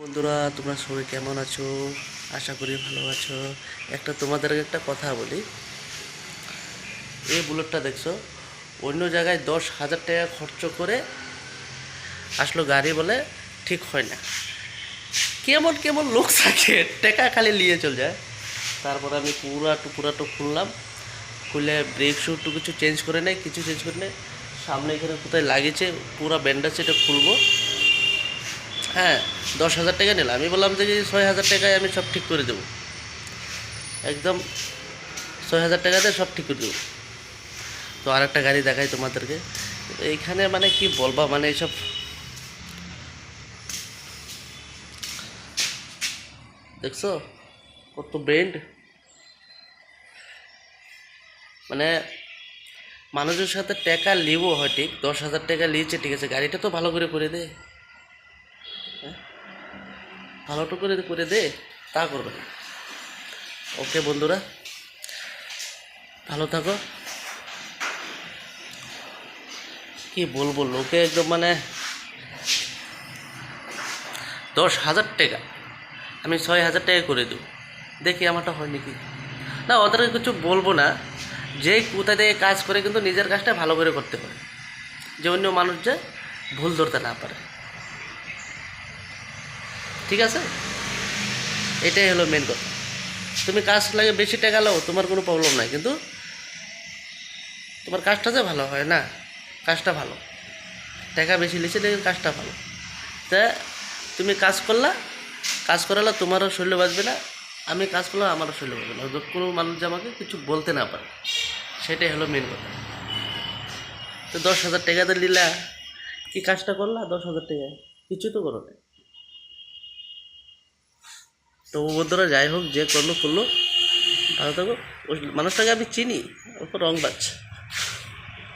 বন্ধুরা, তোমরা সবাই কেমন আছো? আশা করি ভালো আছো। তোমাদেরকে একটা কথা বলি। এই বুলেটটা দেখছো, অন্য জায়গায় 10,000 টাকা খরচ করে আসলো গাড়ি, বলে ঠিক হয় না। কেমন কেমন লোক থাকে, টাকা খালি নিয়ে চলে যায়। তারপর আমি পুরাটো খুললাম, খুলে ব্রেক শু কিছু চেঞ্জ করে নেই, কিছু চেঞ্জ করে নেই। সামনে এখানে কোথায় লাগিয়েছে পুরো ব্যান্ডেজ, এটা খুলবো। হ্যাঁ, 10,000 টাকা নিলাম। আমি বললাম যে 6,000 টাকায় আমি সব ঠিক করে দেবো, একদম 6,000 টাকাতে সব ঠিক করে দেবো। তো আর একটা গাড়ি দেখাই তোমাদেরকে। এইখানে মানে কি বলবা, মানে এইসব দেখছো কত ব্র্যান্ড, মানে মানুষের সাথে টাকা লিবো হয় ঠিক, 10,000 টাকা লিয়েছে ঠিক আছে, গাড়িটা তো ভালো করে দে, ভালোটা করে দে, তা করবে না। ওকে বন্ধুরা, ভালো থাকো। কি বলবো, লোকে একদম মানে 10,000 টাকা আমি 6,000 টাকা করে দেবো, দেখি আমারটা হয় নাকি। না, ওদেরকে কিছু বলবো না, যে কোথা থেকে কাজ করে কিন্তু নিজের কাজটা ভালো করে করতে হয়, যে অন্য মানুষ যে ভুল ধরতে না পারে। ঠিক আছে, এটাই হলো মেন কথা। তুমি কাজ লাগে বেশি টাকা লাও, তোমার কোনো প্রবলেম নাই, কিন্তু তোমার কাজটা যে ভালো হয় না, কাজটা ভালো, টাকা বেশি লিখে দেখে কাজটা ভালো। তা তুমি কাজ করালে তোমারও শরীর বাঁচবে না, আমি কাজ করলে আমারও শরীর বাঁচবে না, কোনো মানুষ যে আমাকে কিছু বলতে না পারে, সেটাই হলো মেন কথা। তো 10,000 টাকাতে নিলা, কি কাজটা করলা 10,000 টাকায়? কিছু তো করো না। তো বন্ধুরা, যাই হোক, যে করলো করলো, ভালো থাকো। ওই মানুষটাকে আমি চিনি, ওর রং বাজ।